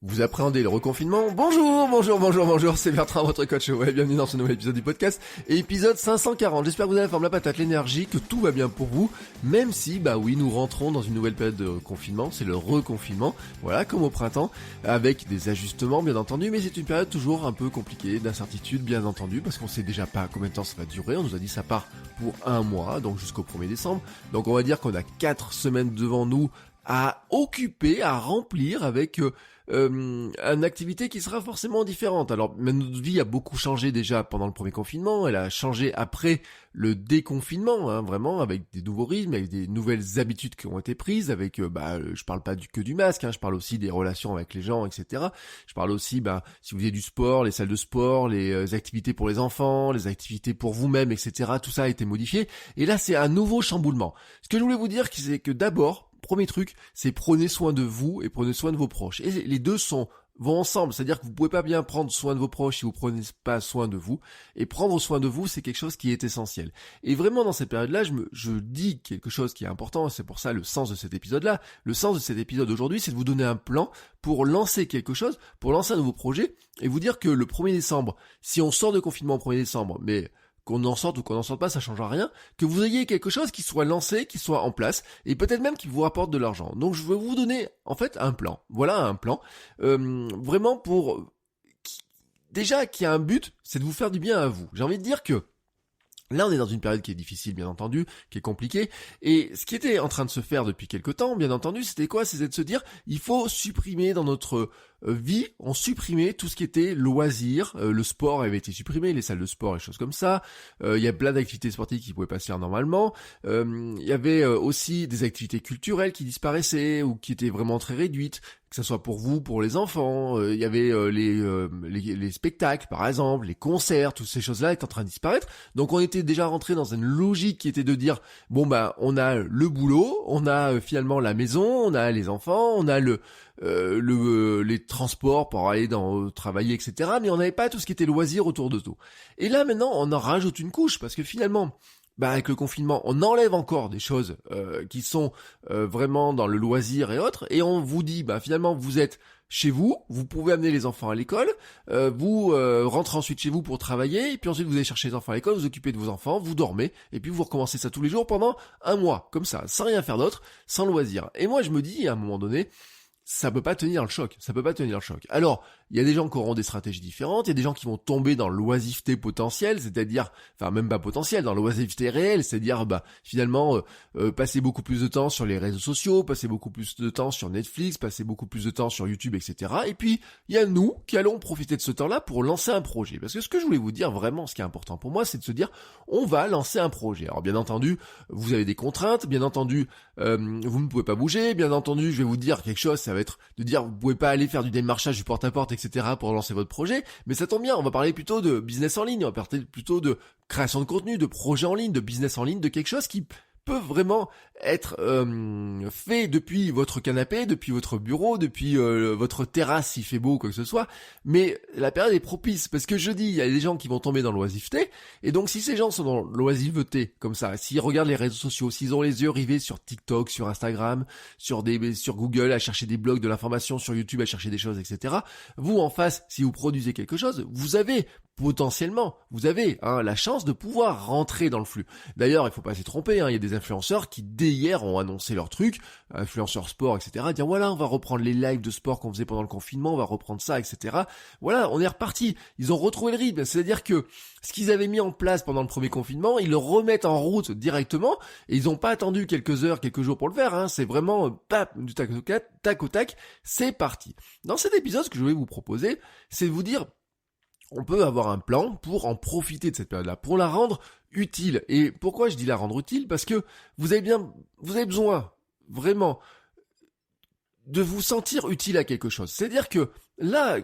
Vous appréhendez le reconfinement? Bonjour, c'est Bertrand, votre coach web. Bienvenue dans ce nouvel épisode du podcast, et épisode 540. J'espère que vous avez la forme, la patate, l'énergie, que tout va bien pour vous, même si, nous rentrons dans une nouvelle période de confinement, c'est le reconfinement, voilà, comme au printemps, avec des ajustements, bien entendu, mais c'est une période toujours un peu compliquée, d'incertitude, bien entendu, parce qu'on sait déjà pas combien de temps ça va durer. On nous a dit ça part pour 1 mois, donc jusqu'au 1er décembre, donc on va dire qu'on a 4 semaines devant nous à occuper, à remplir avec une activité qui sera forcément différente. Alors, notre vie a beaucoup changé déjà pendant le premier confinement, elle a changé après le déconfinement, vraiment, avec des nouveaux rythmes, avec des nouvelles habitudes qui ont été prises, avec, je parle pas que du masque, je parle aussi des relations avec les gens, etc. Je parle aussi, si vous avez du sport, les salles de sport, les activités pour les enfants, les activités pour vous-même, etc. Tout ça a été modifié, et là, c'est un nouveau chamboulement. Ce que je voulais vous dire, c'est que d'abord, premier truc, c'est prenez soin de vous et prenez soin de vos proches. Et les deux vont ensemble, c'est-à-dire que vous pouvez pas bien prendre soin de vos proches si vous prenez pas soin de vous. Et prendre soin de vous, c'est quelque chose qui est essentiel. Et vraiment, dans cette période-là, je dis quelque chose qui est important, c'est pour ça le sens de cet épisode-là. Le sens de cet épisode aujourd'hui, c'est de vous donner un plan pour lancer quelque chose, pour lancer un nouveau projet, et vous dire que le 1er décembre, si on sort de confinement au 1er décembre, mais qu'on en sorte ou qu'on en sorte pas, ça changera rien, que vous ayez quelque chose qui soit lancé, qui soit en place, et peut-être même qui vous rapporte de l'argent. Donc je vais vous donner, en fait, un plan. Voilà un plan, vraiment déjà, qui a un but, c'est de vous faire du bien à vous. J'ai envie de dire que là, on est dans une période qui est difficile, bien entendu, qui est compliquée, et ce qui était en train de se faire depuis quelque temps, bien entendu, c'était quoi? C'était de se dire, il faut supprimer dans notre vie, on supprimait tout ce qui était loisir, le sport avait été supprimé, les salles de sport et choses comme ça, il y a plein d'activités sportives qui pouvaient pas se faire normalement, il y avait aussi des activités culturelles qui disparaissaient, ou qui étaient vraiment très réduites, que ce soit pour vous, pour les enfants, il y avait les spectacles par exemple, les concerts, toutes ces choses-là étaient en train de disparaître. Donc on était déjà rentré dans une logique qui était de dire on a le boulot, on a finalement la maison, on a les enfants, on a les transports pour aller travailler, etc. Mais on n'avait pas tout ce qui était loisir autour de tout. Et là maintenant on en rajoute une couche, parce que finalement avec le confinement, on enlève encore des choses qui sont vraiment dans le loisir et autres, et on vous dit, finalement, vous êtes chez vous, vous pouvez amener les enfants à l'école, vous rentrez ensuite chez vous pour travailler, et puis ensuite vous allez chercher les enfants à l'école, vous occupez de vos enfants, vous dormez, et puis vous recommencez ça tous les jours pendant 1 mois, comme ça, sans rien faire d'autre, sans loisir. Et moi je me dis, à un moment donné, ça peut pas tenir le choc, Alors, il y a des gens qui auront des stratégies différentes, il y a des gens qui vont tomber dans l'oisiveté potentielle, c'est-à-dire, même pas potentielle, dans l'oisiveté réelle, c'est-à-dire, finalement, passer beaucoup plus de temps sur les réseaux sociaux, passer beaucoup plus de temps sur Netflix, passer beaucoup plus de temps sur YouTube, etc. Et puis, il y a nous qui allons profiter de ce temps-là pour lancer un projet. Parce que ce que je voulais vous dire vraiment, ce qui est important pour moi, c'est de se dire, on va lancer un projet. Alors, bien entendu, vous avez des contraintes, bien entendu, vous ne pouvez pas bouger, bien entendu, je vais vous dire quelque chose, ça va être de dire, vous pouvez pas aller faire du démarchage, du porte-à-porte, etc. pour lancer votre projet, mais ça tombe bien, on va parler plutôt de business en ligne, on va parler plutôt de création de contenu, de projet en ligne, de business en ligne, de quelque chose qui peut vraiment être fait depuis votre canapé, depuis votre bureau, depuis votre terrasse s'il fait beau ou quoi que ce soit, mais la période est propice, parce que je dis, il y a des gens qui vont tomber dans l'oisiveté, et donc si ces gens sont dans l'oisiveté, comme ça, s'ils regardent les réseaux sociaux, s'ils ont les yeux rivés sur TikTok, sur Instagram, sur Google, à chercher des blogs, de l'information, sur YouTube, à chercher des choses, etc., vous en face, si vous produisez quelque chose, vous avez potentiellement, la chance de pouvoir rentrer dans le flux. D'ailleurs, il faut pas s'y tromper, il y a des influenceurs qui dès hier ont annoncé leur truc, influenceurs sport, etc., dire voilà, on va reprendre les lives de sport qu'on faisait pendant le confinement, on va reprendre ça, etc. Voilà, on est reparti. Ils ont retrouvé le rythme, c'est-à-dire que ce qu'ils avaient mis en place pendant le premier confinement, ils le remettent en route directement, et ils n'ont pas attendu quelques heures, quelques jours pour le faire, c'est vraiment du tac au tac, c'est parti. Dans cet épisode, ce que je voulais vous proposer, c'est de vous dire, on peut avoir un plan pour en profiter de cette période-là, pour la rendre utile. Et pourquoi je dis la rendre utile? Parce que vous avez besoin, vraiment, de vous sentir utile à quelque chose. C'est-à-dire que là,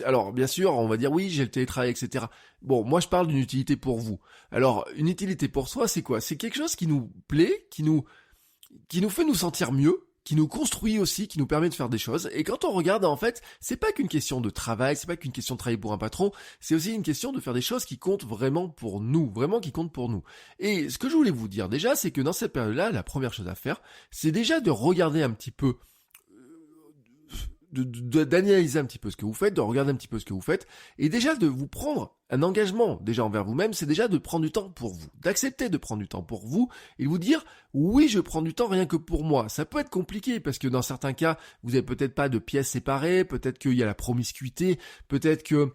alors bien sûr, on va dire oui, j'ai le télétravail, etc. Bon, moi je parle d'une utilité pour vous. Alors, une utilité pour soi, c'est quoi? C'est quelque chose qui nous plaît, qui nous fait nous sentir mieux, qui nous construit aussi, qui nous permet de faire des choses. Et quand on regarde, en fait, c'est pas qu'une question de travail, c'est pas qu'une question de travailler pour un patron, c'est aussi une question de faire des choses qui comptent vraiment pour nous, vraiment qui comptent pour nous. Et ce que je voulais vous dire déjà, c'est que dans cette période-là, la première chose à faire, c'est déjà de regarder un petit peu d'analyser un petit peu ce que vous faites, de regarder un petit peu ce que vous faites, et déjà de vous prendre un engagement déjà envers vous-même, c'est déjà de prendre du temps pour vous, d'accepter de prendre du temps pour vous, et de vous dire, oui, je prends du temps rien que pour moi. Ça peut être compliqué, parce que dans certains cas, vous avez peut-être pas de pièces séparées, peut-être qu'il y a la promiscuité, peut-être que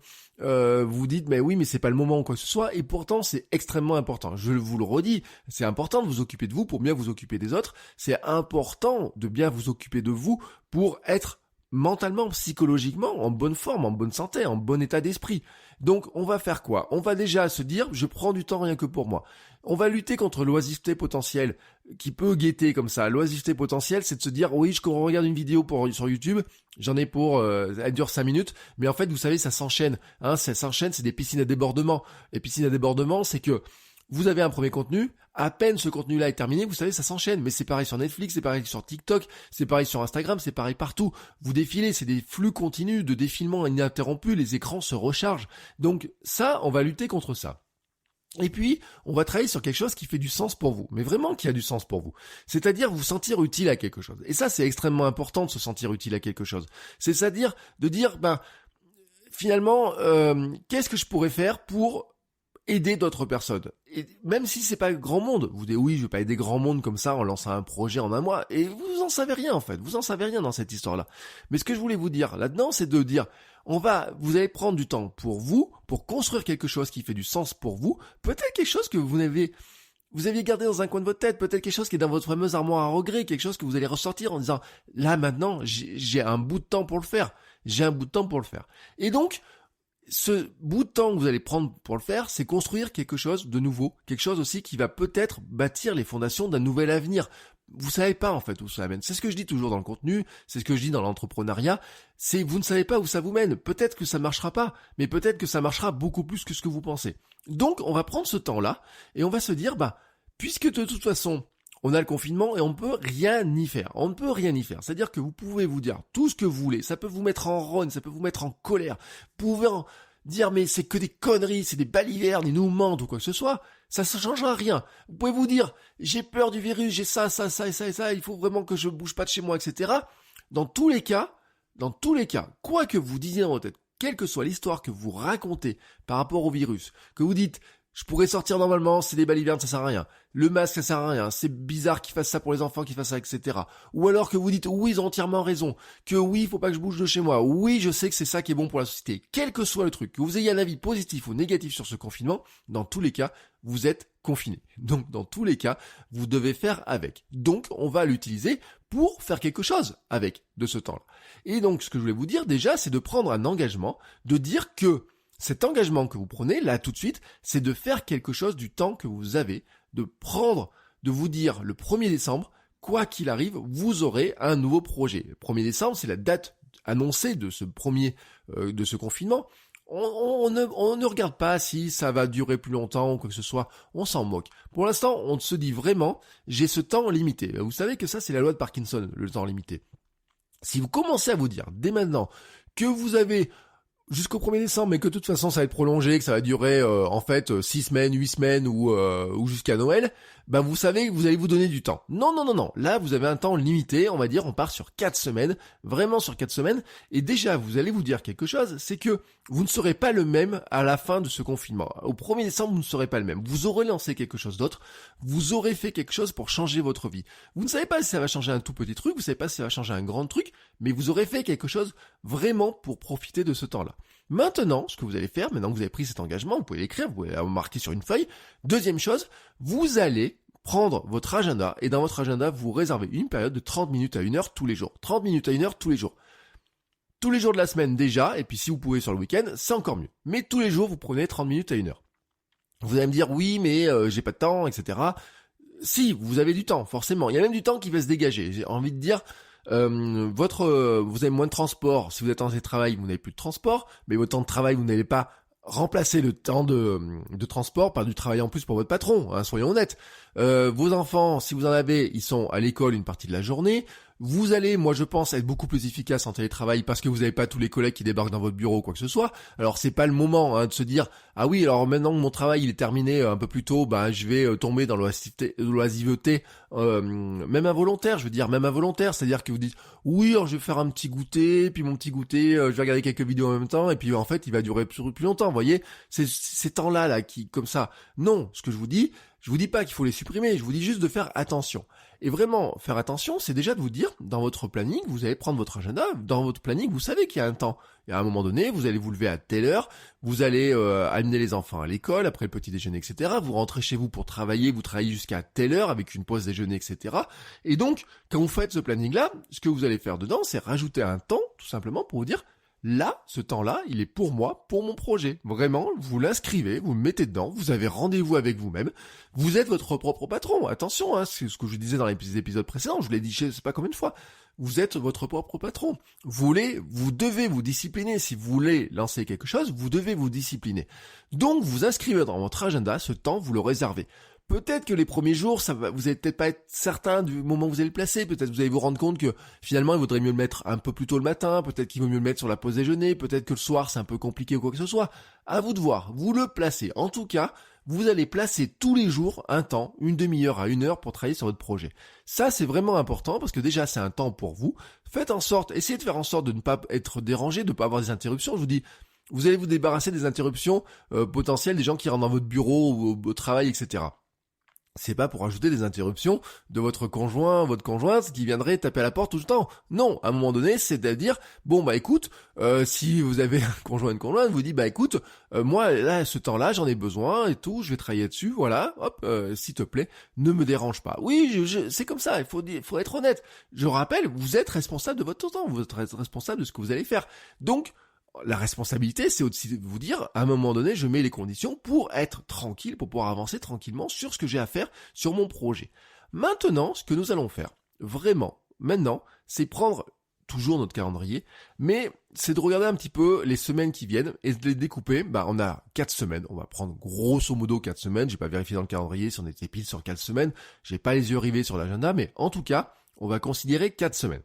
vous dites, mais oui, mais c'est pas le moment ou quoi que ce soit, et pourtant c'est extrêmement important. Je vous le redis, c'est important de vous occuper de vous pour bien vous occuper des autres, c'est important de bien vous occuper de vous pour être mentalement, psychologiquement, en bonne forme, en bonne santé, en bon état d'esprit. Donc, on va faire quoi? On va déjà se dire, je prends du temps rien que pour moi. On va lutter contre l'oisiveté potentielle qui peut guetter comme ça. L'oisiveté potentielle, c'est de se dire, oui, je regarde une vidéo sur YouTube, j'en ai pour, elle dure 5 minutes, mais en fait, vous savez, ça s'enchaîne. Ça s'enchaîne, c'est des piscines à débordement. Les piscines à débordement, c'est que vous avez un premier contenu, à peine ce contenu-là est terminé, vous savez, ça s'enchaîne. Mais c'est pareil sur Netflix, c'est pareil sur TikTok, c'est pareil sur Instagram, c'est pareil partout. Vous défilez, c'est des flux continus de défilement ininterrompus, les écrans se rechargent. Donc ça, on va lutter contre ça. Et puis, on va travailler sur quelque chose qui fait du sens pour vous, mais vraiment qui a du sens pour vous. C'est-à-dire vous sentir utile à quelque chose. Et ça, c'est extrêmement important de se sentir utile à quelque chose. C'est-à-dire de dire, finalement, qu'est-ce que je pourrais faire pour aider d'autres personnes. Et même si c'est pas grand monde, vous dites oui, je vais pas aider grand monde comme ça en lançant un projet en un mois, et vous en savez rien en fait, vous en savez rien dans cette histoire-là. Mais ce que je voulais vous dire là-dedans, c'est de dire, vous allez prendre du temps pour vous, pour construire quelque chose qui fait du sens pour vous, peut-être quelque chose que vous aviez gardé dans un coin de votre tête, peut-être quelque chose qui est dans votre fameuse armoire à regrets, quelque chose que vous allez ressortir en disant, là maintenant, j'ai un bout de temps pour le faire, Et donc, ce bout de temps que vous allez prendre pour le faire, c'est construire quelque chose de nouveau, quelque chose aussi qui va peut-être bâtir les fondations d'un nouvel avenir. Vous savez pas en fait où ça mène. C'est ce que je dis toujours dans le contenu, c'est ce que je dis dans l'entrepreneuriat, c'est vous ne savez pas où ça vous mène. Peut-être que ça marchera pas, mais peut-être que ça marchera beaucoup plus que ce que vous pensez. Donc on va prendre ce temps-là et on va se dire, puisque de toute façon, on a le confinement et on ne peut rien y faire. C'est-à-dire que vous pouvez vous dire tout ce que vous voulez. Ça peut vous mettre en rogne, ça peut vous mettre en colère. Vous pouvez dire mais c'est que des conneries, c'est des balivernes, ils nous mentent ou quoi que ce soit. Ça ne changera rien. Vous pouvez vous dire j'ai peur du virus, j'ai ça, il faut vraiment que je bouge pas de chez moi, etc. Dans tous les cas, quoi que vous disiez dans votre tête, quelle que soit l'histoire que vous racontez par rapport au virus, que vous dites je pourrais sortir normalement, c'est des balivernes, ça sert à rien. Le masque, ça sert à rien. C'est bizarre qu'ils fassent ça pour les enfants, qu'ils fassent ça, etc. Ou alors que vous dites, oui, ils ont entièrement raison. Que oui, il faut pas que je bouge de chez moi. Oui, je sais que c'est ça qui est bon pour la société. Quel que soit le truc, que vous ayez un avis positif ou négatif sur ce confinement, dans tous les cas, vous êtes confiné. Donc, dans tous les cas, vous devez faire avec. Donc, on va l'utiliser pour faire quelque chose avec de ce temps-là. Et donc, ce que je voulais vous dire déjà, c'est de prendre un engagement, de dire que cet engagement que vous prenez, là, tout de suite, c'est de faire quelque chose du temps que vous avez, de vous dire le 1er décembre, quoi qu'il arrive, vous aurez un nouveau projet. Le 1er décembre, c'est la date annoncée de ce confinement. On ne regarde pas si ça va durer plus longtemps ou quoi que ce soit, on s'en moque. Pour l'instant, on se dit vraiment, j'ai ce temps limité. Vous savez que ça, c'est la loi de Parkinson, le temps limité. Si vous commencez à vous dire, dès maintenant, que vous avez jusqu'au 1er décembre, mais que de toute façon ça va être prolongé, que ça va durer 6 semaines, 8 semaines ou jusqu'à Noël, vous savez que vous allez vous donner du temps. Non. Là, vous avez un temps limité, on va dire, on part sur 4 semaines, vraiment sur 4 semaines, et déjà, vous allez vous dire quelque chose, c'est que vous ne serez pas le même à la fin de ce confinement. Au 1er décembre, vous ne serez pas le même. Vous aurez lancé quelque chose d'autre, vous aurez fait quelque chose pour changer votre vie. Vous ne savez pas si ça va changer un tout petit truc, vous ne savez pas si ça va changer un grand truc, mais vous aurez fait quelque chose vraiment pour profiter de ce temps-là. Maintenant, ce que vous allez faire, maintenant que vous avez pris cet engagement, vous pouvez l'écrire, vous pouvez le marquer sur une feuille. Deuxième chose, vous allez prendre votre agenda et dans votre agenda, vous réservez une période de 30 minutes à 1 heure tous les jours. 30 minutes à 1 heure tous les jours. Tous les jours de la semaine déjà, et puis si vous pouvez sur le week-end, c'est encore mieux. Mais tous les jours, vous prenez 30 minutes à 1 heure. Vous allez me dire, oui, mais j'ai pas de temps, etc. Si, vous avez du temps, forcément. Il y a même du temps qui va se dégager. J'ai envie de dire, vous avez moins de transport. Si vous êtes en télétravail, vous n'avez plus de transport, mais votre temps de travail, vous n'allez pas remplacer le temps de transport par du travail en plus pour votre patron, soyons honnêtes. Vos enfants, si vous en avez, ils sont à l'école une partie de la journée. Vous allez, moi je pense, être beaucoup plus efficace en télétravail parce que vous n'avez pas tous les collègues qui débarquent dans votre bureau ou quoi que ce soit. Alors c'est pas le moment de se dire ah oui, alors maintenant que mon travail il est terminé un peu plus tôt, je vais tomber dans l'oisiveté, même involontaire. Je veux dire même involontaire, c'est-à-dire que vous dites oui, alors je vais faire un petit goûter, puis mon petit goûter, je vais regarder quelques vidéos en même temps, et puis en fait il va durer plus longtemps. Vous voyez, c'est ces temps-là qui comme ça. Non, ce que je vous dis pas qu'il faut les supprimer. Je vous dis juste de faire attention. Et vraiment, faire attention, c'est déjà de vous dire, dans votre planning, vous allez prendre votre agenda, dans votre planning, vous savez qu'il y a un temps. Et à un moment donné, vous allez vous lever à telle heure, vous allez amener les enfants à l'école, après le petit déjeuner, etc. Vous rentrez chez vous pour travailler, vous travaillez jusqu'à telle heure avec une pause déjeuner, etc. Et donc, quand vous faites ce planning-là, ce que vous allez faire dedans, c'est rajouter un temps, tout simplement, pour vous dire, là, ce temps-là, il est pour moi, pour mon projet. Vraiment, vous l'inscrivez, vous le mettez dedans, vous avez rendez-vous avec vous-même. Vous êtes votre propre patron. Attention, c'est ce que je disais dans les épisodes précédents, je vous l'ai dit, je sais pas combien de fois. Vous êtes votre propre patron. Vous devez vous discipliner. Si vous voulez lancer quelque chose, vous devez vous discipliner. Donc, vous inscrivez dans votre agenda, ce temps, vous le réservez. Peut-être que les premiers jours, vous allez peut-être pas être certain du moment où vous allez le placer. Peut-être vous allez vous rendre compte que finalement, il vaudrait mieux le mettre un peu plus tôt le matin. Peut-être qu'il vaut mieux le mettre sur la pause déjeuner. Peut-être que le soir, c'est un peu compliqué ou quoi que ce soit. À vous de voir. Vous le placez. En tout cas, vous allez placer tous les jours un temps, une demi-heure à 1 heure pour travailler sur votre projet. Ça, c'est vraiment important parce que déjà, c'est un temps pour vous. Faites en sorte, essayez de faire en sorte de ne pas être dérangé, de ne pas avoir des interruptions. Je vous dis, vous allez vous débarrasser des interruptions potentielles des gens qui rentrent dans votre bureau ou au travail, etc. C'est pas pour ajouter des interruptions de votre conjoint, votre conjointe qui viendrait taper à la porte tout le temps. Non, à un moment donné, c'est à dire écoute, si vous avez un conjoint, une conjointe, vous dites écoute, moi là ce temps-là, j'en ai besoin et tout, je vais travailler dessus, voilà, hop, s'il te plaît, ne me dérange pas. Oui, c'est comme ça, il faut être honnête. Je rappelle, vous êtes responsable de votre temps, vous êtes responsable de ce que vous allez faire. Donc la responsabilité, c'est aussi de vous dire, à un moment donné, je mets les conditions pour être tranquille, pour pouvoir avancer tranquillement sur ce que j'ai à faire sur mon projet. Maintenant, ce que nous allons faire, vraiment, maintenant, c'est prendre toujours notre calendrier, mais c'est de regarder un petit peu les semaines qui viennent et de les découper. On a 4 semaines, on va prendre grosso modo 4 semaines, j'ai pas vérifié dans le calendrier si on était pile sur 4 semaines, j'ai pas les yeux rivés sur l'agenda, mais en tout cas, on va considérer 4 semaines.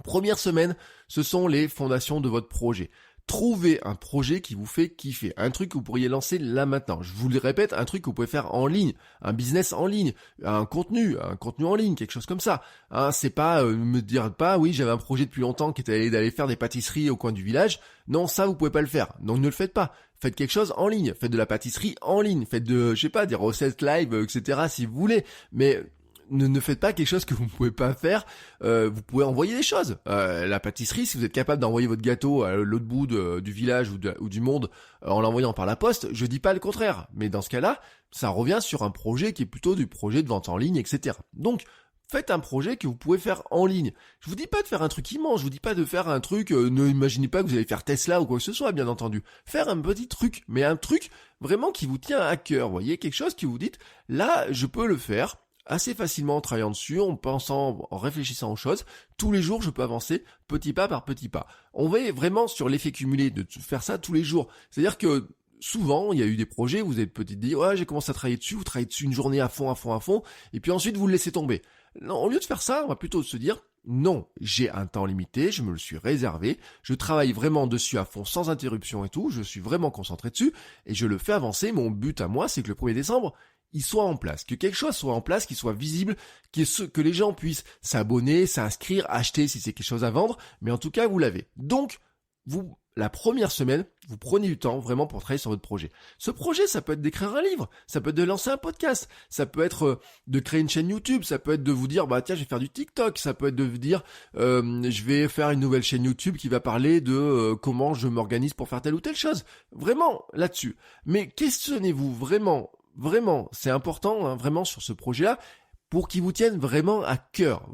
Première semaine, ce sont les fondations de votre projet. Trouvez un projet qui vous fait kiffer, un truc que vous pourriez lancer là maintenant. Je vous le répète, un truc que vous pouvez faire en ligne, un business en ligne, un contenu en ligne, quelque chose comme ça. C'est pas me dire pas oui j'avais un projet depuis longtemps qui était d'aller faire des pâtisseries au coin du village. Non, ça vous pouvez pas le faire. Donc ne le faites pas. Faites quelque chose en ligne. Faites de la pâtisserie en ligne. Faites des recettes live, etc. si vous voulez. Mais ne faites pas quelque chose que vous ne pouvez pas faire. Vous pouvez envoyer des choses. La pâtisserie, si vous êtes capable d'envoyer votre gâteau à l'autre bout du village ou du monde en l'envoyant par la poste, je dis pas le contraire. Mais dans ce cas-là, ça revient sur un projet qui est plutôt du projet de vente en ligne, etc. Donc, faites un projet que vous pouvez faire en ligne. Je vous dis pas de faire un truc immense, je vous dis pas de faire un truc, ne imaginez pas que vous allez faire Tesla ou quoi que ce soit, bien entendu. Faire un petit truc, mais un truc vraiment qui vous tient à cœur, vous voyez, quelque chose qui vous dites, là, je peux le faire assez facilement en travaillant dessus, en pensant, en réfléchissant aux choses. Tous les jours, je peux avancer petit pas par petit pas. On va vraiment sur l'effet cumulé de faire ça tous les jours. C'est-à-dire que souvent, il y a eu des projets où vous êtes peut-être dit, ouais, j'ai commencé à travailler dessus, vous travaillez dessus une journée à fond, et puis ensuite vous le laissez tomber. Non, au lieu de faire ça, on va plutôt se dire, non, j'ai un temps limité, je me le suis réservé, je travaille vraiment dessus à fond, sans interruption et tout, je suis vraiment concentré dessus, et je le fais avancer. Mon but à moi, c'est que le 1er décembre, il soit en place, que quelque chose soit en place, qu'il soit visible, que les gens puissent s'abonner, s'inscrire, acheter si c'est quelque chose à vendre, mais en tout cas, vous l'avez. Donc, la première semaine, vous prenez du temps vraiment pour travailler sur votre projet. Ce projet, ça peut être d'écrire un livre, ça peut être de lancer un podcast, ça peut être de créer une chaîne YouTube, ça peut être de vous dire, tiens, je vais faire du TikTok, ça peut être de vous dire, je vais faire une nouvelle chaîne YouTube qui va parler de comment je m'organise pour faire telle ou telle chose. Vraiment, là-dessus. Mais questionnez-vous vraiment, c'est important, vraiment sur ce projet-là, pour qu'il vous tienne vraiment à cœur,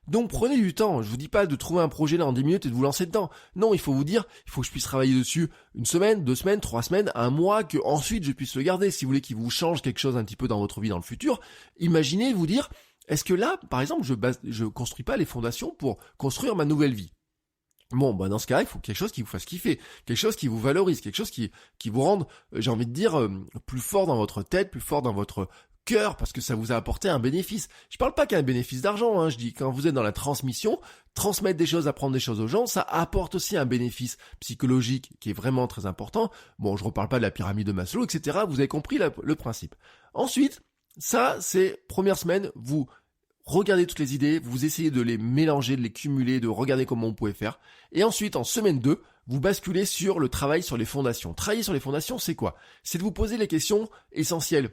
Donc prenez du temps, je vous dis pas de trouver un projet là en 10 minutes et de vous lancer dedans. Non, il faut vous dire, il faut que je puisse travailler dessus 1 semaine, 2 semaines, 3 semaines, 1 mois, que ensuite je puisse le garder. Si vous voulez qu'il vous change quelque chose un petit peu dans votre vie dans le futur, imaginez vous dire, est-ce que là, par exemple, je construis pas les fondations pour construire ma nouvelle vie? Bon, dans ce cas, il faut quelque chose qui vous fasse kiffer, quelque chose qui vous valorise, quelque chose qui vous rende, j'ai envie de dire, plus fort dans votre tête, plus fort dans votre cœur parce que ça vous a apporté un bénéfice. Je parle pas qu'un bénéfice d'argent, hein, je dis quand vous êtes dans la transmission, transmettre des choses, apprendre des choses aux gens, ça apporte aussi un bénéfice psychologique qui est vraiment très important. Bon, je reparle pas de la pyramide de Maslow, etc. Vous avez compris le principe. Ensuite, ça, c'est première semaine, vous regardez toutes les idées, vous essayez de les mélanger, de les cumuler, de regarder comment on pouvait faire. Et ensuite, en semaine 2, vous basculez sur le travail sur les fondations. Travailler sur les fondations, c'est quoi? C'est de vous poser les questions essentielles.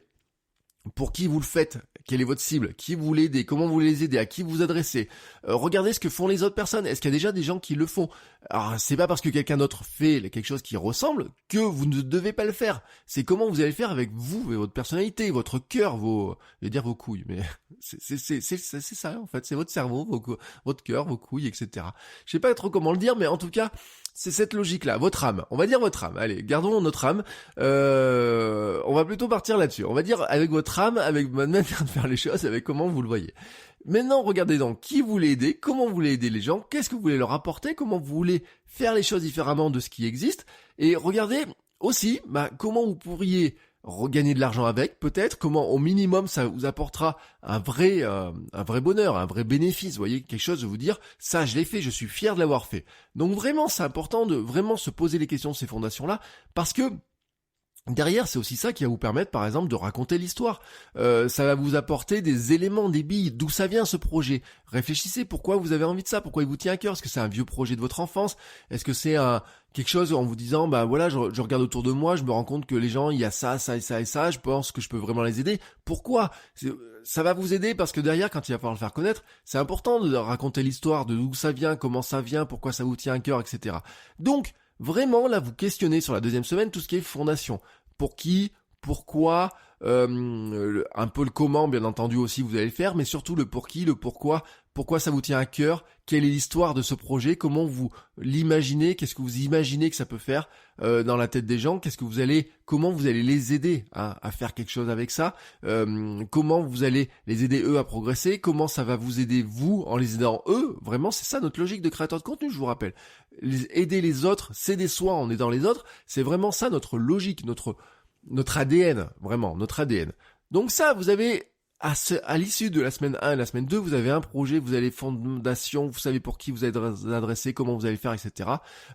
Pour qui vous le faites? Quelle est votre cible? Qui vous voulez aider? Comment vous voulez les aider? À qui vous adressez? Regardez ce que font les autres personnes. Est-ce qu'il y a déjà des gens qui le font? Alors, c'est pas parce que quelqu'un d'autre fait quelque chose qui ressemble que vous ne devez pas le faire. C'est comment vous allez le faire avec vous et votre personnalité, votre cœur, je vais dire vos couilles, mais c'est ça, en fait. C'est votre cerveau, votre cœur, vos couilles, etc. Je sais pas trop comment le dire, mais en tout cas, c'est cette logique-là, votre âme. On va dire votre âme. Allez, gardons notre âme. On va plutôt partir là-dessus. On va dire avec votre âme, avec votre manière de faire les choses, avec comment vous le voyez. Maintenant, regardez donc qui vous voulez aider, comment vous voulez aider les gens, qu'est-ce que vous voulez leur apporter, comment vous voulez faire les choses différemment de ce qui existe. Et regardez aussi comment vous pourriez regagner de l'argent avec, peut-être, comment au minimum ça vous apportera un vrai bonheur, un vrai bénéfice, vous voyez, quelque chose de vous dire, ça je l'ai fait, je suis fier de l'avoir fait. Donc vraiment, c'est important de vraiment se poser les questions de ces fondations-là, parce que derrière, c'est aussi ça qui va vous permettre, par exemple, de raconter l'histoire. Ça va vous apporter des éléments, des billes. D'où ça vient ce projet? Réfléchissez, pourquoi vous avez envie de ça? Pourquoi il vous tient à cœur? Est-ce que c'est un vieux projet de votre enfance? Est-ce que c'est quelque chose en vous disant, voilà, je regarde autour de moi, je me rends compte que les gens, il y a ça, ça et ça et ça, je pense que je peux vraiment les aider. Pourquoi? Ça va vous aider parce que derrière, quand il va falloir le faire connaître, c'est important de raconter l'histoire, de d'où ça vient, comment ça vient, pourquoi ça vous tient à cœur, etc. Donc, vraiment, là, vous questionnez sur la deuxième semaine tout ce qui est fondation. Pour qui, pourquoi, un peu le comment, bien entendu aussi, vous allez le faire, mais surtout le pour qui, le pourquoi ça vous tient à cœur, quelle est l'histoire de ce projet, comment vous l'imaginez, qu'est-ce que vous imaginez que ça peut faire dans la tête des gens, comment vous allez les aider à faire quelque chose avec ça, comment vous allez les aider eux à progresser, comment ça va vous aider vous en les aidant eux. Vraiment, c'est ça notre logique de créateur de contenu, je vous rappelle. Aider les autres, s'aider soi en aidant les autres, c'est vraiment ça notre logique, notre ADN, vraiment, notre ADN. Donc ça, vous avez, à l'issue de la semaine 1 et la semaine 2, vous avez un projet, vous avez les fondations, vous savez pour qui vous allez adresser, comment vous allez le faire, etc.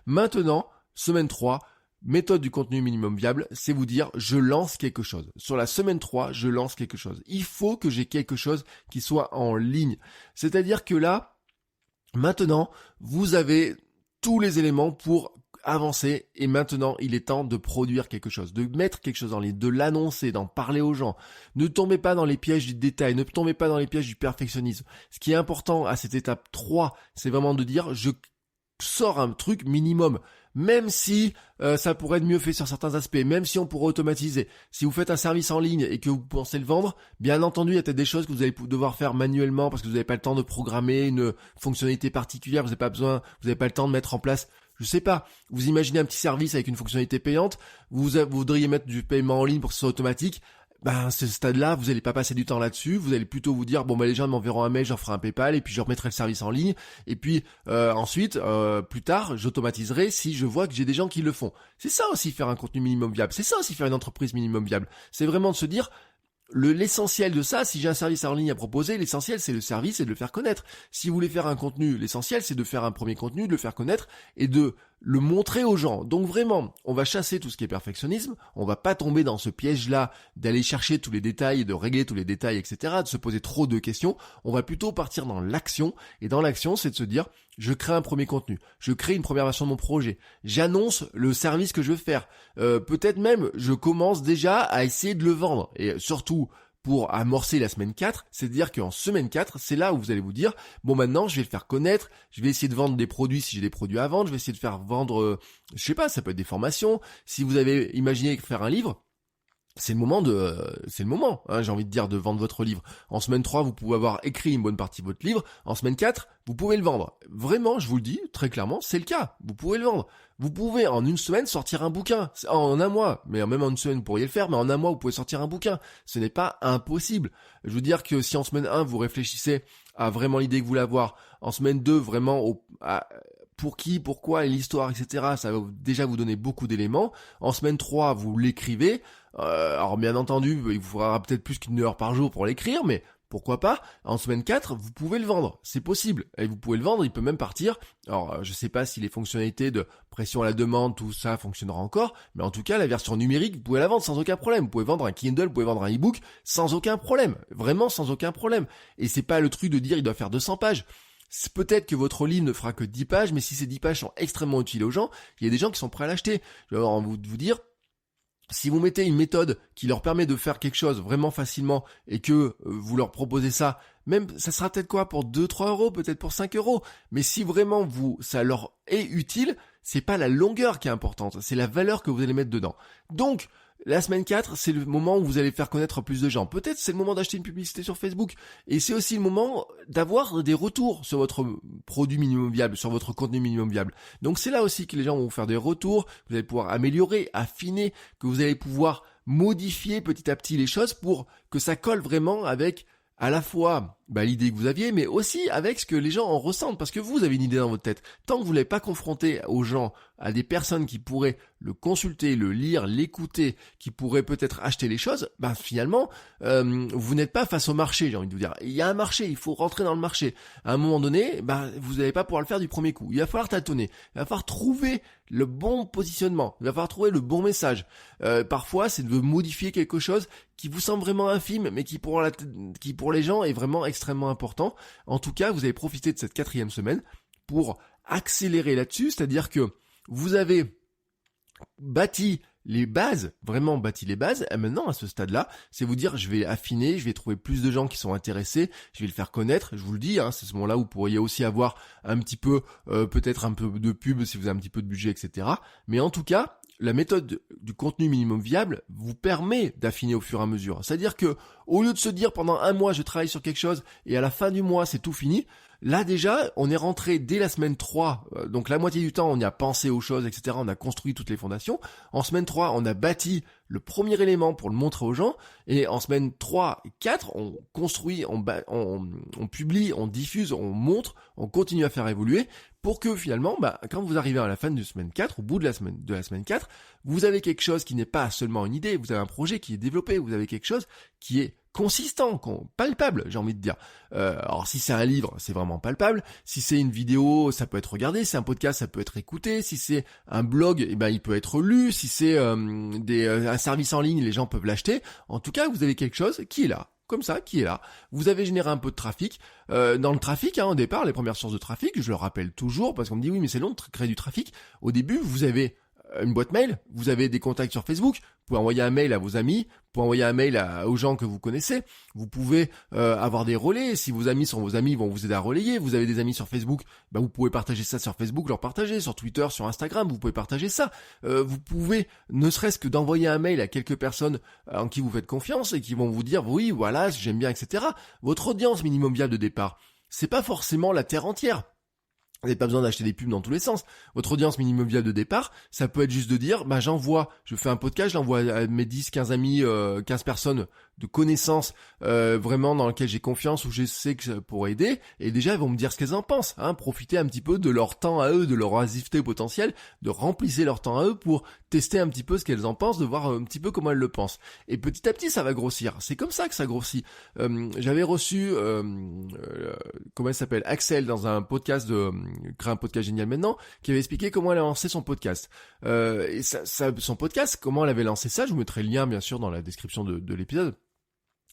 Maintenant, semaine 3, méthode du contenu minimum viable, c'est vous dire, je lance quelque chose. Sur la semaine 3, je lance quelque chose. Il faut que j'ai quelque chose qui soit en ligne. C'est-à-dire que là, maintenant, vous avez tous les éléments pour avancer et maintenant il est temps de produire quelque chose, de mettre quelque chose en ligne, de l'annoncer, d'en parler aux gens. Ne tombez pas dans les pièges du détail, ne tombez pas dans les pièges du perfectionnisme. Ce qui est important à cette étape 3, c'est vraiment de dire je sors un truc minimum. Même si ça pourrait être mieux fait sur certains aspects, même si on pourrait automatiser. Si vous faites un service en ligne et que vous pensez le vendre, bien entendu, il y a peut-être des choses que vous allez devoir faire manuellement parce que vous n'avez pas le temps de programmer une fonctionnalité particulière, vous n'avez pas le temps de mettre en place, je sais pas, vous imaginez un petit service avec une fonctionnalité payante, vous voudriez mettre du paiement en ligne pour que ce soit automatique. À ce stade-là, vous n'allez pas passer du temps là-dessus, vous allez plutôt vous dire, les gens m'enverront un mail, j'en ferai un PayPal, et puis je remettrai le service en ligne, et puis ensuite, plus tard, j'automatiserai si je vois que j'ai des gens qui le font. C'est ça aussi faire un contenu minimum viable, c'est ça aussi faire une entreprise minimum viable. C'est vraiment de se dire, l'essentiel de ça, si j'ai un service en ligne à proposer, l'essentiel c'est le service et de le faire connaître. Si vous voulez faire un contenu, l'essentiel c'est de faire un premier contenu, de le faire connaître et de le montrer aux gens. Donc vraiment, on va chasser tout ce qui est perfectionnisme, on va pas tomber dans ce piège-là d'aller chercher tous les détails, de régler tous les détails, etc., de se poser trop de questions. On va plutôt partir dans l'action, et dans l'action, c'est de se dire, je crée un premier contenu, je crée une première version de mon projet, j'annonce le service que je veux faire, peut-être même, je commence déjà à essayer de le vendre, et surtout, pour amorcer la semaine 4, c'est-à-dire qu'en semaine 4, c'est là où vous allez vous dire, maintenant je vais le faire connaître, je vais essayer de vendre des produits si j'ai des produits à vendre, je vais essayer de faire vendre, je sais pas, ça peut être des formations, si vous avez imaginé faire un livre, c'est le moment, j'ai envie de dire, de vendre votre livre. En semaine 3, vous pouvez avoir écrit une bonne partie de votre livre. En semaine 4, vous pouvez le vendre. Vraiment, je vous le dis, très clairement, c'est le cas. Vous pouvez le vendre. Vous pouvez, en une semaine, sortir un bouquin. En un mois. Mais même en une semaine, vous pourriez le faire, mais en un mois, vous pouvez sortir un bouquin. Ce n'est pas impossible. Je veux dire que si en semaine 1, vous réfléchissez à vraiment l'idée que vous voulez avoir, en semaine 2, vraiment pour qui, pourquoi et l'histoire, etc. Ça va déjà vous donner beaucoup d'éléments. En semaine 3, vous l'écrivez. Alors bien entendu, il vous faudra peut-être plus qu'1 heure par jour pour l'écrire, mais pourquoi pas. En semaine 4, vous pouvez le vendre, c'est possible. Et vous pouvez le vendre, il peut même partir. Alors, je sais pas si les fonctionnalités de pression à la demande, tout ça fonctionnera encore, mais en tout cas, la version numérique, vous pouvez la vendre sans aucun problème. Vous pouvez vendre un Kindle, vous pouvez vendre un e-book sans aucun problème. Vraiment sans aucun problème. Et c'est pas le truc de dire il doit faire 200 pages. C'est peut-être que votre livre ne fera que 10 pages, mais si ces 10 pages sont extrêmement utiles aux gens, il y a des gens qui sont prêts à l'acheter. Je vais vous dire, si vous mettez une méthode qui leur permet de faire quelque chose vraiment facilement et que vous leur proposez ça, même ça sera peut-être quoi pour 2-3 euros, peut-être pour 5 euros. Mais si vraiment ça leur est utile, c'est pas la longueur qui est importante, c'est la valeur que vous allez mettre dedans. Donc, la semaine 4, c'est le moment où vous allez faire connaître plus de gens. Peut-être c'est le moment d'acheter une publicité sur Facebook. Et c'est aussi le moment d'avoir des retours sur votre produit minimum viable, sur votre contenu minimum viable. Donc c'est là aussi que les gens vont vous faire des retours, vous allez pouvoir améliorer, affiner, que vous allez pouvoir modifier petit à petit les choses pour que ça colle vraiment avec à la fois l'idée que vous aviez, mais aussi avec ce que les gens en ressentent, parce que vous avez une idée dans votre tête. Tant que vous ne l'avez pas confronté aux gens, à des personnes qui pourraient le consulter, le lire, l'écouter, qui pourraient peut-être acheter les choses, finalement, vous n'êtes pas face au marché, j'ai envie de vous dire. Il y a un marché, il faut rentrer dans le marché. À un moment donné, vous n'allez pas pouvoir le faire du premier coup. Il va falloir tâtonner, il va falloir trouver le bon positionnement, il va falloir trouver le bon message. Parfois, c'est de modifier quelque chose qui vous semble vraiment infime, mais qui pour les gens est vraiment extrêmement important. En tout cas, vous avez profité de cette 4e semaine pour accélérer là-dessus, c'est-à-dire que vous avez bâti les bases, vraiment bâti les bases, et maintenant à ce stade-là, c'est vous dire je vais affiner, je vais trouver plus de gens qui sont intéressés, je vais le faire connaître, je vous le dis, c'est ce moment-là où vous pourriez aussi avoir un petit peu, peut-être un peu de pub si vous avez un petit peu de budget, etc. Mais en tout cas, la méthode du contenu minimum viable vous permet d'affiner au fur et à mesure. C'est-à-dire que, au lieu de se dire pendant 1 mois je travaille sur quelque chose et à la fin du mois c'est tout fini, là déjà on est rentré dès la semaine 3, donc la moitié du temps on y a pensé aux choses, etc. On a construit toutes les fondations. En semaine 3 on a bâti le premier élément pour le montrer aux gens, et en semaine 3 et 4 on construit, on publie, on diffuse, on montre, on continue à faire évoluer, pour que finalement, quand vous arrivez à la fin de semaine 4, au bout de la semaine 4, vous avez quelque chose qui n'est pas seulement une idée, vous avez un projet qui est développé, vous avez quelque chose qui est consistant, palpable, j'ai envie de dire. Alors si c'est un livre, c'est vraiment palpable. Si c'est une vidéo, ça peut être regardé. Si c'est un podcast, ça peut être écouté. Si c'est un blog, il peut être lu. Si c'est un service en ligne, les gens peuvent l'acheter. En tout cas, vous avez quelque chose qui est là. Comme ça, qui est là. Vous avez généré un peu de trafic. Dans le trafic, au départ, les premières sources de trafic, je le rappelle toujours, parce qu'on me dit oui, mais c'est long de créer du trafic. Au début, vous avez une boîte mail, vous avez des contacts sur Facebook, vous pouvez envoyer un mail à vos amis, vous pouvez envoyer un mail aux gens que vous connaissez, vous pouvez avoir des relais, si vos amis sont vos amis, ils vont vous aider à relayer, vous avez des amis sur Facebook, vous pouvez partager ça sur Facebook, leur partager, sur Twitter, sur Instagram, vous pouvez partager ça, vous pouvez, ne serait-ce que d'envoyer un mail à quelques personnes en qui vous faites confiance et qui vont vous dire, oui, voilà, j'aime bien, etc. Votre audience minimum viable de départ, c'est pas forcément la terre entière. Vous n'avez pas besoin d'acheter des pubs dans tous les sens. Votre audience minimum viable de départ, ça peut être juste de dire, je fais un podcast, je l'envoie à mes 10, 15 amis, 15 personnes de connaissances, vraiment dans lesquelles j'ai confiance, où je sais que ça pourrait aider, et déjà elles vont me dire ce qu'elles en pensent, profiter un petit peu de leur temps à eux, de leur oisiveté potentielle, de remplir leur temps à eux pour tester un petit peu ce qu'elles en pensent, de voir un petit peu comment elles le pensent. Et petit à petit, ça va grossir. C'est comme ça que ça grossit. J'avais reçu, comment elle s'appelle, Axel, dans un podcast Créer un podcast génial maintenant, qui avait expliqué comment elle a lancé son podcast. Et son podcast, comment elle avait lancé ça, je vous mettrai le lien bien sûr dans la description de l'épisode.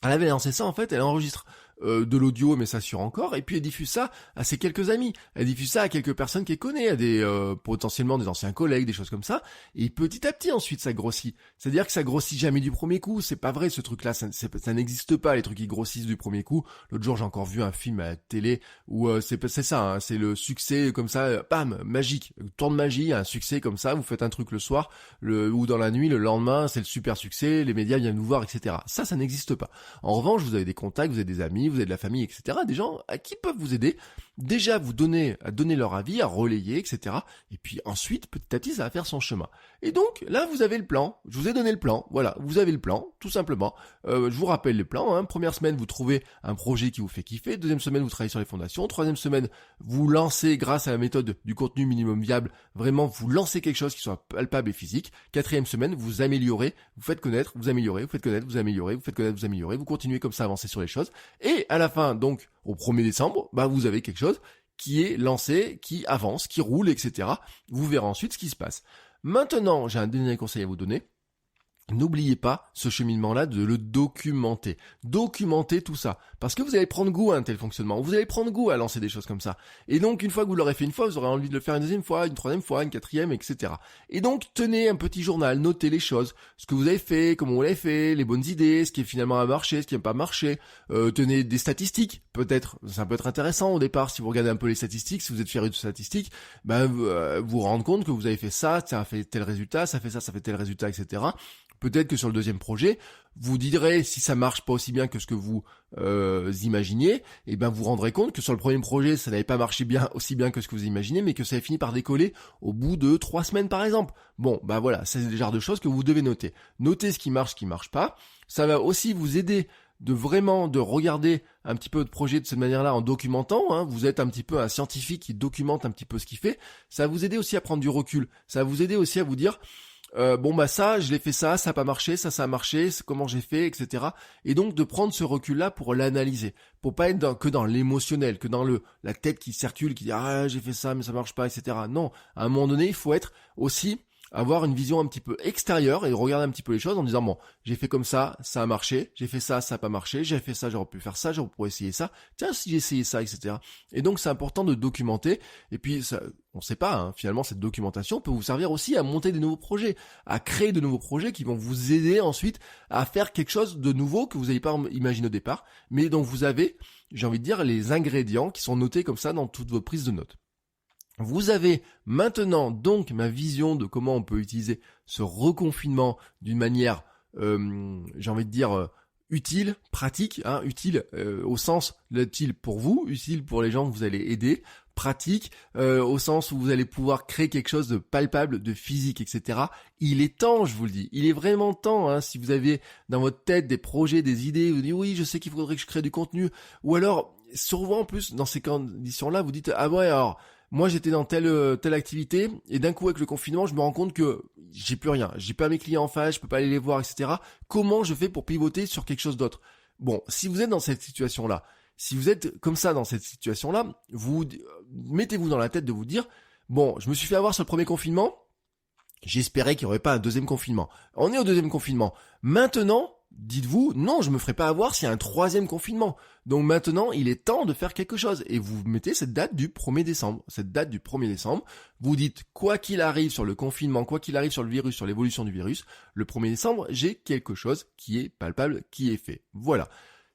Elle avait lancé ça, en fait, elle enregistre de l'audio, mais ça sur encore, et puis elle diffuse ça à ses quelques amis, elle diffuse ça à quelques personnes qu'elle connaît, à des potentiellement des anciens collègues, des choses comme ça, et petit à petit ensuite ça grossit. C'est-à-dire que ça grossit jamais du premier coup, c'est pas vrai ce truc-là, ça n'existe pas les trucs qui grossissent du premier coup. L'autre jour j'ai encore vu un film à la télé où c'est ça, c'est le succès comme ça, bam, magique, tour de magie, un succès comme ça, vous faites un truc le soir, ou dans la nuit, le lendemain c'est le super succès, les médias viennent nous voir, etc. Ça n'existe pas. En revanche, vous avez des contacts, vous avez des amis, amis, vous avez de la famille, etc. Des gens qui peuvent vous aider. Déjà, à donner leur avis, à relayer, etc. Et puis ensuite, petit à petit, ça va faire son chemin. Et donc, là, vous avez le plan. Je vous ai donné le plan. Voilà, vous avez le plan, tout simplement. Je vous rappelle les plans. Hein. Première semaine, vous trouvez un projet qui vous fait kiffer. Deuxième semaine, vous travaillez sur les fondations. Troisième semaine, vous lancez, grâce à la méthode du contenu minimum viable, vraiment, vous lancez quelque chose qui soit palpable et physique. Quatrième semaine, vous améliorez, vous faites connaître, vous améliorez, vous faites connaître, vous améliorez, vous faites connaître, vous améliorez. Vous continuez comme ça à avancer sur les choses. Et à la fin, donc, au 1er décembre, vous avez quelque chose qui est lancé, qui avance, qui roule, etc. Vous verrez ensuite ce qui se passe. Maintenant, j'ai un dernier conseil à vous donner. N'oubliez pas ce cheminement-là de le documenter. Documenter tout ça. Parce que vous allez prendre goût à un tel fonctionnement. Vous allez prendre goût à lancer des choses comme ça. Et donc, une fois que vous l'aurez fait une fois, vous aurez envie de le faire une deuxième fois, une troisième fois, une quatrième, etc. Et donc, tenez un petit journal, notez les choses. Ce que vous avez fait, comment vous l'avez fait, les bonnes idées, ce qui finalement a marché, ce qui n'a pas marché. Tenez des statistiques, peut-être. Ça peut être intéressant au départ. Si vous regardez un peu les statistiques, si vous êtes féru de statistiques, vous rendre compte que vous avez fait ça a fait tel résultat, ça fait tel résultat, etc. Peut-être que sur le deuxième projet, vous direz si ça marche pas aussi bien que ce que vous imaginiez, et vous rendrez compte que sur le premier projet, ça n'avait pas marché bien aussi bien que ce que vous imaginez, mais que ça a fini par décoller au bout de 3 semaines par exemple. Bon, voilà, c'est le genre de choses que vous devez noter. Notez ce qui marche pas. Ça va aussi vous aider de regarder un petit peu votre projet de cette manière-là en documentant. Hein. Vous êtes un petit peu un scientifique qui documente un petit peu ce qu'il fait. Ça va vous aider aussi à prendre du recul. Ça va vous aider aussi à vous dire ça, je l'ai fait ça a pas marché, ça a marché, comment j'ai fait, etc. Et donc de prendre ce recul-là pour l'analyser, pour pas être que dans l'émotionnel, que dans la tête qui circule, qui dit j'ai fait ça mais ça marche pas, etc. Non, à un moment donné, il faut être aussi avoir une vision un petit peu extérieure et regarder un petit peu les choses en disant bon, j'ai fait comme ça a marché, j'ai fait ça a pas marché, j'ai fait ça, j'aurais pu faire ça, j'aurais pu essayer ça, tiens si j'ai essayé ça, etc. Et donc c'est important de documenter, et puis ça, on sait pas, hein, finalement cette documentation peut vous servir aussi à monter des nouveaux projets, à créer de nouveaux projets qui vont vous aider ensuite à faire quelque chose de nouveau que vous n'avez pas imaginé au départ, mais dont vous avez, j'ai envie de dire, les ingrédients qui sont notés comme ça dans toute votre prise de notes. Vous avez maintenant donc ma vision de comment on peut utiliser ce reconfinement d'une manière, j'ai envie de dire, utile, pratique, hein, utile au sens utile pour vous, utile pour les gens que vous allez aider, pratique au sens où vous allez pouvoir créer quelque chose de palpable, de physique, etc. Il est temps, je vous le dis, il est vraiment temps. Hein, si vous avez dans votre tête des projets, des idées, vous dites oui, je sais qu'il faudrait que je crée du contenu, ou alors souvent en plus dans ces conditions-là, vous dites ah ouais alors. Moi, j'étais dans telle activité, et d'un coup, avec le confinement, je me rends compte que j'ai plus rien. J'ai pas mes clients en face, je peux pas aller les voir, etc. Comment je fais pour pivoter sur quelque chose d'autre? Bon, si vous êtes dans cette situation-là, si vous êtes comme ça dans cette situation-là, vous mettez-vous dans la tête de vous dire, bon, je me suis fait avoir sur le premier confinement, j'espérais qu'il n'y aurait pas un deuxième confinement. On est au deuxième confinement. Maintenant, dites-vous, non, je me ferai pas avoir s'il y a un troisième confinement. Donc maintenant, il est temps de faire quelque chose. Et vous mettez cette date du 1er décembre. Cette date du 1er décembre, vous dites, quoi qu'il arrive sur le confinement, quoi qu'il arrive sur le virus, sur l'évolution du virus, le 1er décembre, j'ai quelque chose qui est palpable, qui est fait. Voilà.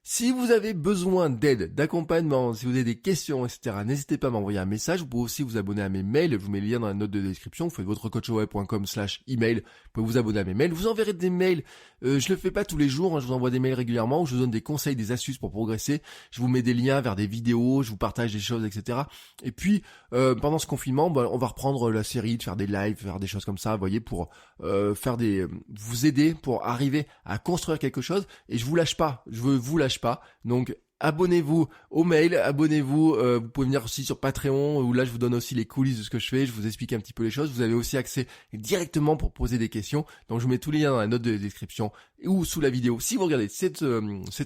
Si vous avez besoin d'aide, d'accompagnement, si vous avez des questions, etc., n'hésitez pas à m'envoyer un message. Vous pouvez aussi vous abonner à mes mails. Je vous mets le lien dans la note de description. Vous faites votrecoachweb.com/email. Vous pouvez vous abonner à mes mails. Vous enverrez des mails. Je le fais pas tous les jours. Hein, je vous envoie des mails régulièrement où je vous donne des conseils, des astuces pour progresser. Je vous mets des liens vers des vidéos. Je vous partage des choses, etc. Et puis, pendant ce confinement, on va reprendre la série, de faire des lives, faire des choses comme ça, vous voyez, pour vous aider pour arriver à construire quelque chose. Et je vous lâche pas. Je vous lâche pas. Donc abonnez-vous au mail, abonnez-vous, vous pouvez venir aussi sur Patreon où là je vous donne aussi les coulisses de ce que je fais, je vous explique un petit peu les choses, vous avez aussi accès directement pour poser des questions, donc je vous mets tous les liens dans la note de description ou sous la vidéo si vous regardez cet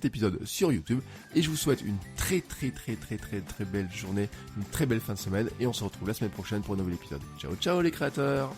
épisode sur YouTube, et je vous souhaite une très belle journée, une très belle fin de semaine, et on se retrouve la semaine prochaine pour un nouvel épisode. Ciao ciao les créateurs.